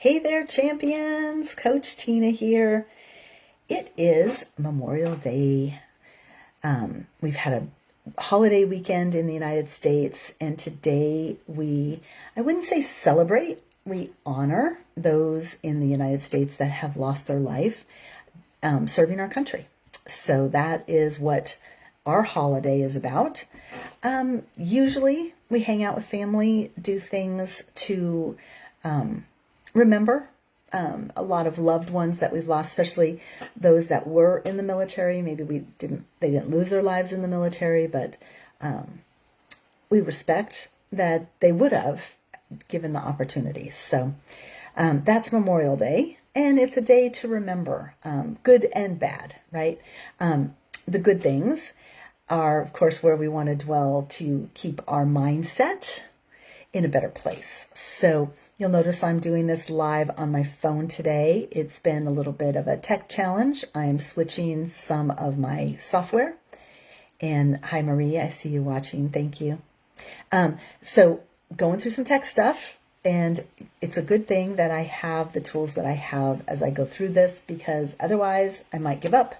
Hey there, champions! Coach Tina here. It is Memorial Day. We've had a holiday weekend in the United States, and today I wouldn't say celebrate, we honor those in the United States that have lost their life serving our country. So that is what our holiday is about. Usually we hang out with family, do things to remember a lot of loved ones that we've lost, especially those that were in the military. Maybe they didn't lose their lives in the military, but we respect that they would have given the opportunities. So that's Memorial Day, and it's a day to remember good and bad, right? The good things are, of course, where we want to dwell to keep our mindset in a better place. So you'll notice I'm doing this live on my phone today. It's been a little bit of a tech challenge. I am switching some of my software. And hi, Marie, I see you watching. Thank you. So going through some tech stuff, and it's a good thing that I have the tools that I have as I go through this, because otherwise I might give up.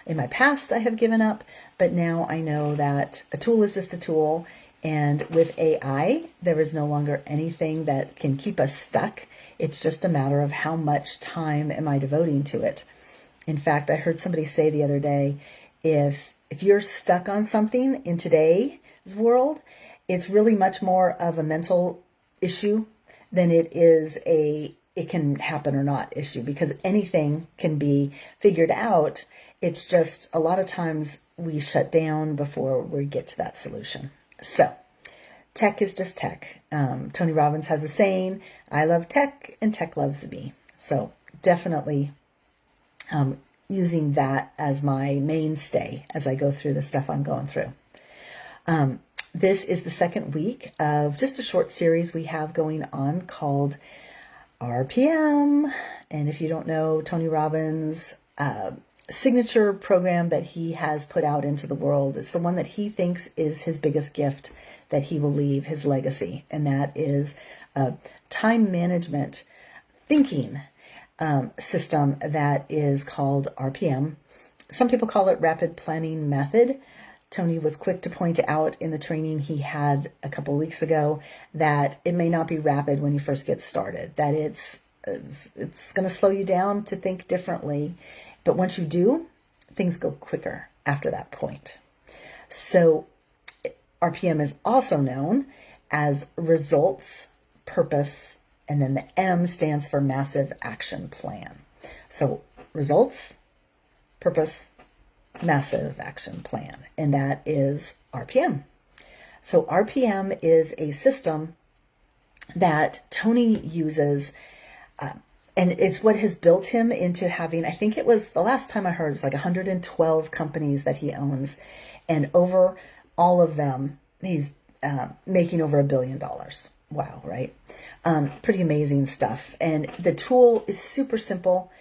In my past, I have given up, but now I know that a tool is just a tool. And with AI, there is no longer anything that can keep us stuck. It's just a matter of how much time am I devoting to it. In fact, I heard somebody say the other day, if you're stuck on something in today's world, it's really much more of a mental issue than it is it can happen or not issue, because anything can be figured out. It's just a lot of times we shut down before we get to that solution. So tech is just tech. Tony Robbins has a saying, I love tech and tech loves me. So definitely using that as my mainstay as I go through the stuff I'm going through. This is the second week of just a short series we have going on called RPM. And if you don't know, Tony Robbins' signature program that he has put out into the world, it's the one that he thinks is his biggest gift that he will leave, his legacy. And that is a time management thinking system that is called RPM. Some people call it rapid planning method. Tony was quick to point out in the training he had a couple of weeks ago that it may not be rapid when you first get started, that it's going to slow you down to think differently. But once you do, things go quicker after that point. So RPM is also known as results, purpose, and then the M stands for massive action plan. So results, purpose, massive action plan, and that is RPM. So RPM is a system that Tony uses, and it's what has built him into having, I think it was, the last time I heard, it was like 112 companies that he owns, and over all of them, he's making over $1 billion. Wow, right? Pretty amazing stuff. And the tool is super simple.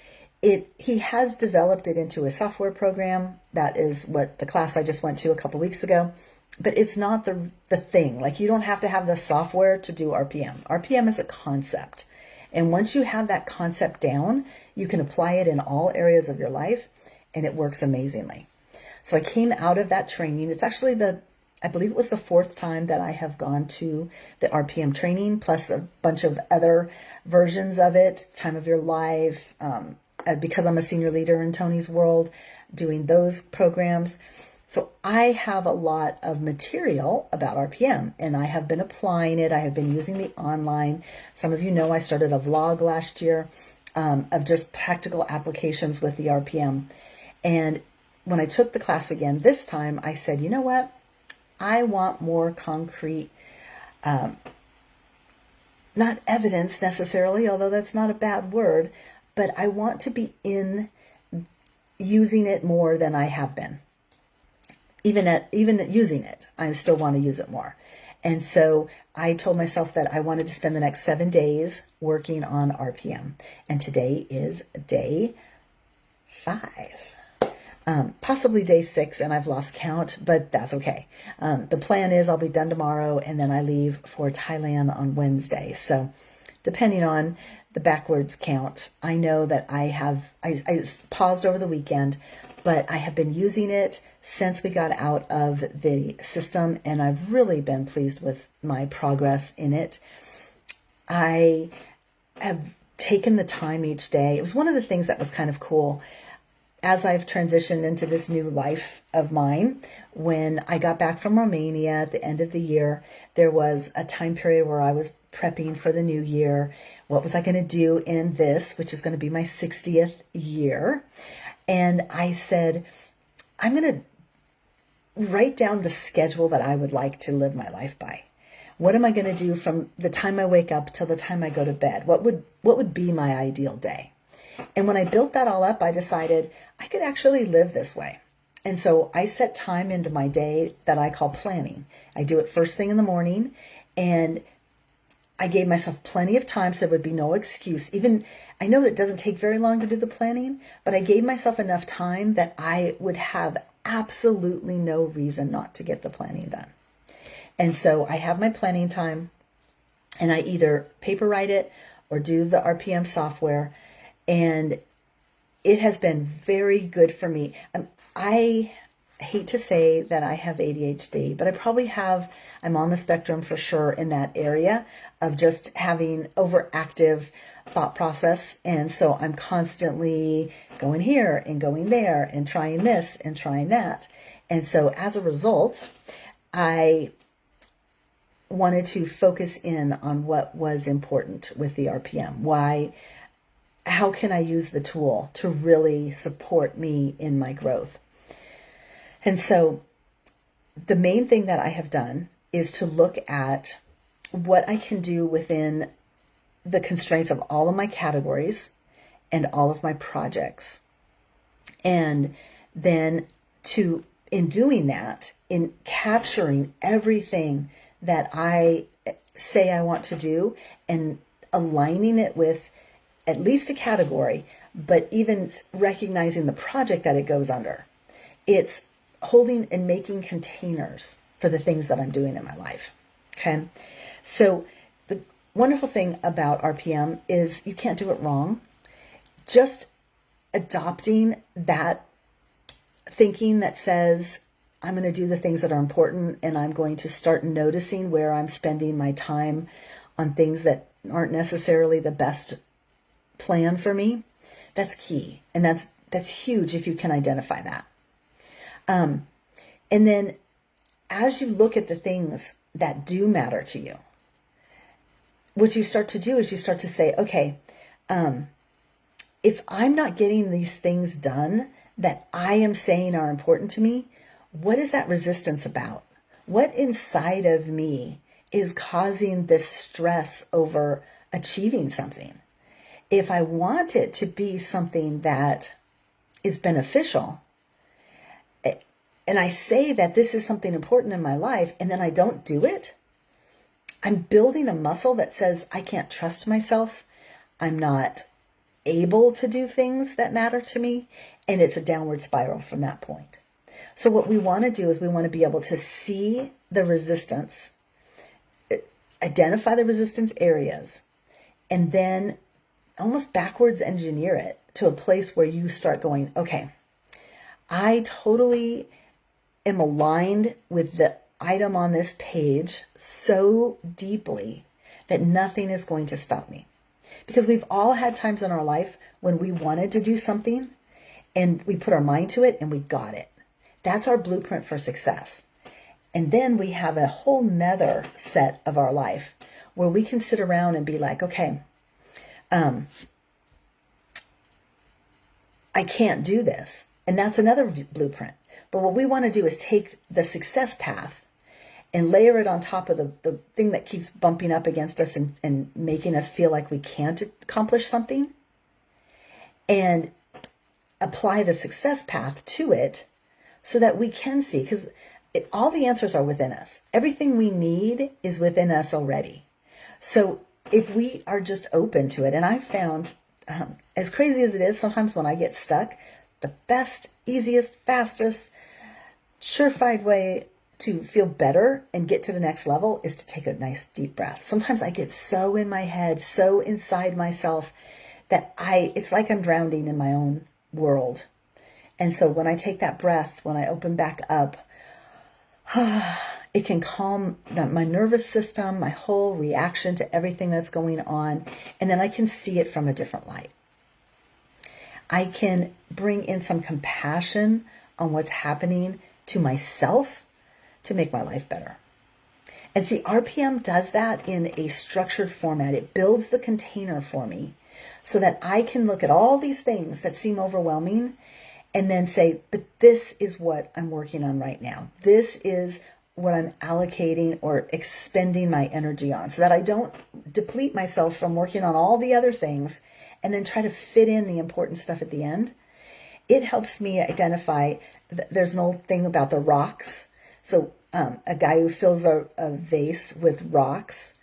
He has developed it into a software program. That is what the class I just went to a couple weeks ago. But it's not the thing. Like, you don't have to have the software to do RPM. RPM is a concept. And once you have that concept down, you can apply it in all areas of your life, and it works amazingly. So I came out of that training. It's actually I believe it was the 4th time that I have gone to the RPM training, plus a bunch of other versions of it, Time of Your Life, because I'm a senior leader in Tony's world, doing those programs. So I have a lot of material about RPM, and I have been applying it. I have been using the online. Some of you know I started a vlog last year of just practical applications with the RPM. And when I took the class again this time, I said, you know what? I want more concrete, not evidence necessarily, although that's not a bad word, but I want to be in using it more than I have been. Even using it, I still want to use it more. And so I told myself that I wanted to spend the next 7 days working on RPM. And today is day 5. Possibly day 6, and I've lost count, but that's okay. The plan is I'll be done tomorrow, and then I leave for Thailand on Wednesday. So depending on the backwards count. I know that I paused over the weekend, but I have been using it since we got out of the system, and I've really been pleased with my progress in it. I have taken the time each day. It was one of the things that was kind of cool as I've transitioned into this new life of mine. When I got back from Romania at the end of the year, there was a time period where I was prepping for the new year. What was I going to do in this, which is going to be my 60th year? And I said, I'm going to write down the schedule that I would like to live my life by. What am I going to do from the time I wake up till the time I go to bed? What would be my ideal day? And when I built that all up, I decided I could actually live this way. And so I set time into my day that I call planning. I do it first thing in the morning, and I gave myself plenty of time so there would be no excuse. Even I know that it doesn't take very long to do the planning, but I gave myself enough time that I would have absolutely no reason not to get the planning done. And so I have my planning time, and I either paper write it or do the RPM software. And it has been very good for me. I hate to say that I have ADHD, but I probably I'm on the spectrum for sure in that area of just having overactive thought process. And so I'm constantly going here and going there and trying this and trying that. And so as a result, I wanted to focus in on what was important with the RPM. How can I use the tool to really support me in my growth? And so the main thing that I have done is to look at what I can do within the constraints of all of my categories and all of my projects. And then in doing that, in capturing everything that I say I want to do and aligning it with at least a category, but even recognizing the project that it goes under. It's holding and making containers for the things that I'm doing in my life. Okay. So the wonderful thing about RPM is you can't do it wrong. Just adopting that thinking that says, I'm going to do the things that are important, and I'm going to start noticing where I'm spending my time on things that aren't necessarily the best plan for me. That's key. And that's huge if you can identify that. And then as you look at the things that do matter to you, what you start to do is you start to say, okay, if I'm not getting these things done that I am saying are important to me, what is that resistance about? What inside of me is causing this stress over achieving something? If I want it to be something that is beneficial, and I say that this is something important in my life, and then I don't do it, I'm building a muscle that says I can't trust myself. I'm not able to do things that matter to me, and it's a downward spiral from that point. So what we want to do is we want to be able to see the resistance, identify the resistance areas, and then almost backwards engineer it to a place where you start going, okay, I totally am aligned with the item on this page so deeply that nothing is going to stop me. Because we've all had times in our life when we wanted to do something and we put our mind to it and we got it. That's our blueprint for success. And then we have a whole nother set of our life where we can sit around and be like, okay, I can't do this. And that's another blueprint. But what we want to do is take the success path and layer it on top of the thing that keeps bumping up against us and making us feel like we can't accomplish something, and apply the success path to it so that we can see, because all the answers are within us. Everything we need is within us already. So if we are just open to it, and I've found, as crazy as it is, sometimes when I get stuck, the best, easiest, fastest, surefire way to feel better and get to the next level is to take a nice deep breath. Sometimes I get so in my head, so inside myself that it's like I'm drowning in my own world. And so when I take that breath, when I open back up, it can calm my nervous system, my whole reaction to everything that's going on. And then I can see it from a different light. I can bring in some compassion on what's happening to myself to make my life better. And see, RPM does that in a structured format. It builds the container for me so that I can look at all these things that seem overwhelming and then say, but this is what I'm working on right now. This is what I'm allocating or expending my energy on, so that I don't deplete myself from working on all the other things and then try to fit in the important stuff at the end. It helps me identify, there's an old thing about the rocks. So a guy who fills a vase with rocks,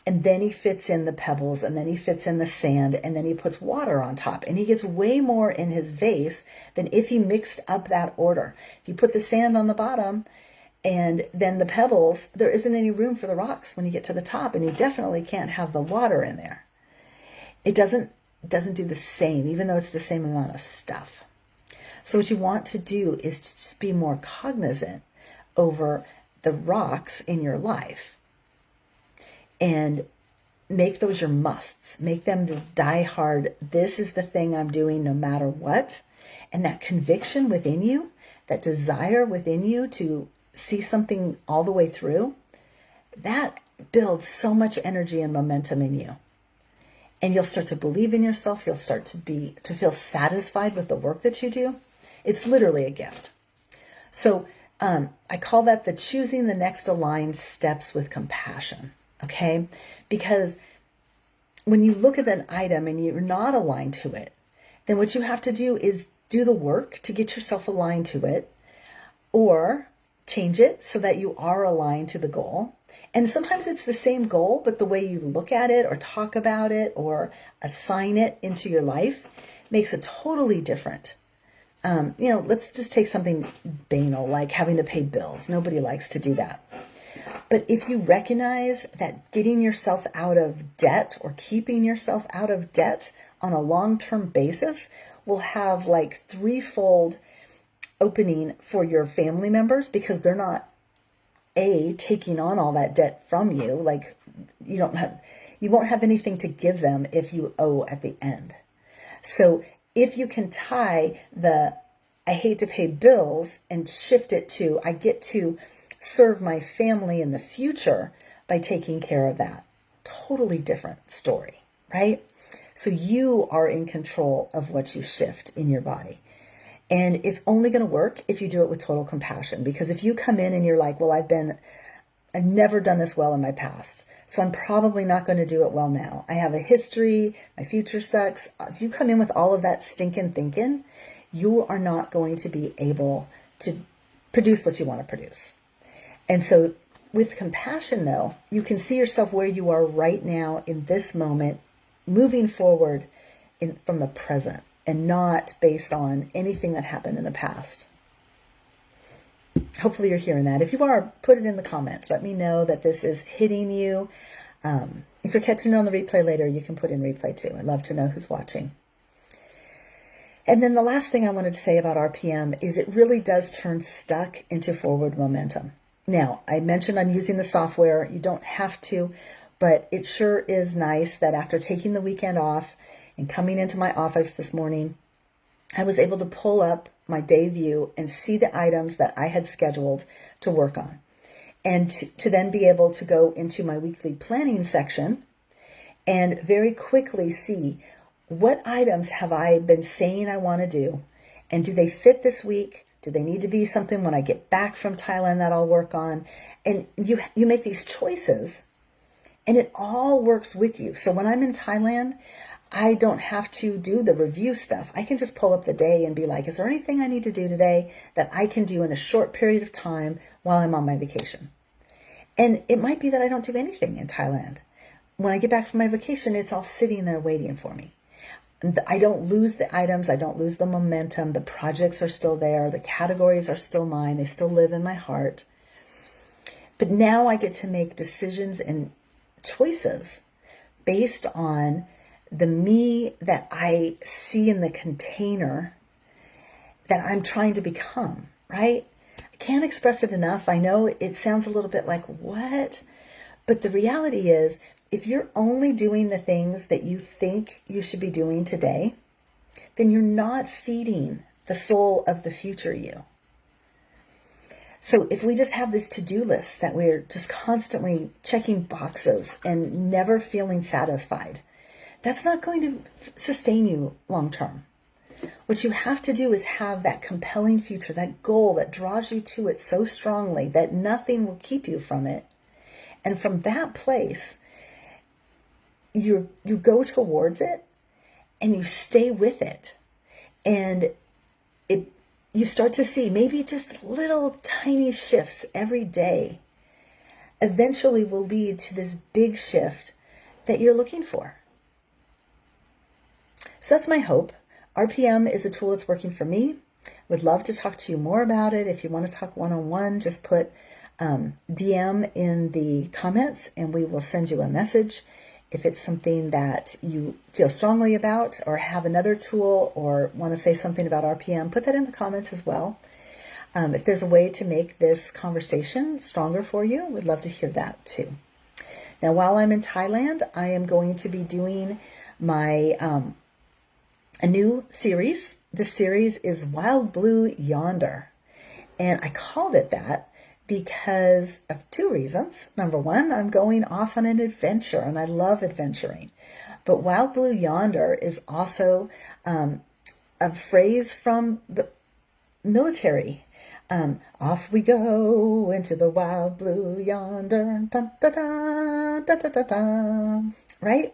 and then he fits in the pebbles, and then he fits in the sand, and then he puts water on top. And he gets way more in his vase than if he mixed up that order. If you put the sand on the bottom and then the pebbles, there isn't any room for the rocks when you get to the top, and you definitely can't have the water in there. It doesn't do the same, even though it's the same amount of stuff. So what you want to do is to just be more cognizant over the rocks in your life and make those your musts. Make them the die hard, this is the thing I'm doing no matter what. And that conviction within you, that desire within you to see something all the way through, that builds so much energy and momentum in you. And you'll start to believe in yourself. You'll start to feel satisfied with the work that you do. It's literally a gift. So I call that the choosing the next aligned steps with compassion. Okay? Because when you look at an item and you're not aligned to it, then what you have to do is do the work to get yourself aligned to it, or change it so that you are aligned to the goal. And sometimes it's the same goal, but the way you look at it or talk about it or assign it into your life makes it totally different. Let's just take something banal like having to pay bills. Nobody likes to do that. But if you recognize that getting yourself out of debt or keeping yourself out of debt on a long-term basis will have like threefold opening for your family members, because they're not taking on all that debt from you. Like you won't have anything to give them if you owe at the end. So if you can tie the I hate to pay bills and shift it to I get to serve my family in the future by taking care of that. Totally different story, right? So you are in control of what you shift in your body. And it's only going to work if you do it with total compassion. Because if you come in and you're like, well, I've never done this well in my past, so I'm probably not going to do it well now. I have a history, my future sucks. If you come in with all of that stinking thinking, you are not going to be able to produce what you want to produce. And so with compassion, though, you can see yourself where you are right now in this moment, moving forward from the present and not based on anything that happened in the past. Hopefully you're hearing that. If you are, put it in the comments. Let me know that this is hitting you. If you're catching it on the replay later, you can put in replay too. I'd love to know who's watching. And then the last thing I wanted to say about RPM is it really does turn stuck into forward momentum. Now, I mentioned I'm using the software. You don't have to, but it sure is nice that after taking the weekend off and coming into my office this morning, I was able to pull up my day view and see the items that I had scheduled to work on. And to then be able to go into my weekly planning section and very quickly see what items have I been saying I want to do, and do they fit this week? Do they need to be something when I get back from Thailand that I'll work on? And you make these choices, and it all works with you. So when I'm in Thailand, I don't have to do the review stuff. I can just pull up the day and be like, is there anything I need to do today that I can do in a short period of time while I'm on my vacation? And it might be that I don't do anything in Thailand. When I get back from my vacation, it's all sitting there waiting for me. I don't lose the items. I don't lose the momentum. The projects are still there. The categories are still mine. They still live in my heart. But now I get to make decisions and choices based on the me that I see in the container that I'm trying to become, right? I can't express it enough. I know it sounds a little bit like, what? But the reality is, if you're only doing the things that you think you should be doing today, then you're not feeding the soul of the future you. So if we just have this to-do list that we're just constantly checking boxes and never feeling satisfied, that's not going to sustain you long term. What you have to do is have that compelling future, that goal that draws you to it so strongly that nothing will keep you from it. And from that place, you go towards it and you stay with it. And you start to see maybe just little tiny shifts every day eventually will lead to this big shift that you're looking for. So that's my hope. RPM is a tool that's working for me. Would love to talk to you more about it. If you want to talk one-on-one, just put DM in the comments and we will send you a message. If it's something that you feel strongly about or have another tool or want to say something about RPM, put that in the comments as well. If there's a way to make this conversation stronger for you, we'd love to hear that too. Now, while I'm in Thailand, I am going to be doing my a new series. The series is Wild Blue Yonder. And I called it that because of two reasons. Number one, I'm going off on an adventure and I love adventuring. But Wild Blue Yonder is also a phrase from the military. Off we go into the wild blue yonder, dun, da, da, da, da, da, da. Right?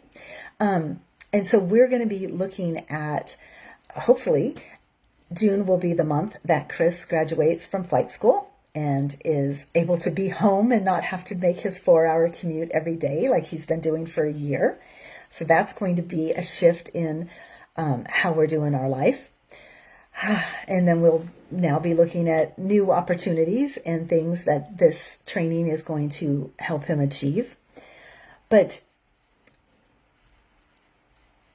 And so we're going to be looking at, hopefully, June will be the month that Chris graduates from flight school and is able to be home and not have to make his 4-hour commute every day like he's been doing for a year. So that's going to be a shift in how we're doing our life. And then we'll now be looking at new opportunities and things that this training is going to help him achieve. But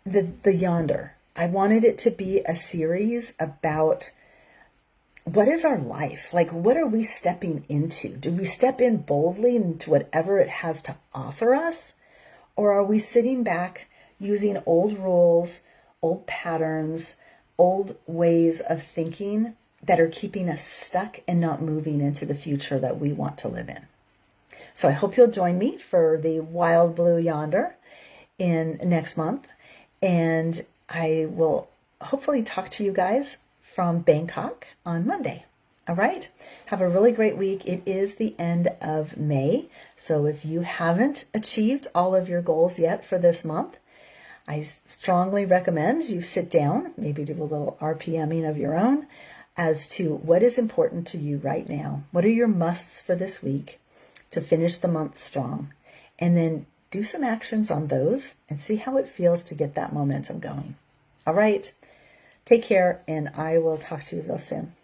the Yonder, I wanted it to be a series about what is our life? Like, what are we stepping into? Do we step in boldly into whatever it has to offer us? Or are we sitting back using old rules, old patterns, old ways of thinking that are keeping us stuck and not moving into the future that we want to live in? So I hope you'll join me for the Wild Blue Yonder in next month. And I will hopefully talk to you guys from Bangkok on Monday. All right. Have a really great week. It is the end of May. So if you haven't achieved all of your goals yet for this month, I strongly recommend you sit down, maybe do a little RPMing of your own as to what is important to you right now. What are your musts for this week to finish the month strong? And then do some actions on those and see how it feels to get that momentum going. All right. Take care, and I will talk to you real soon.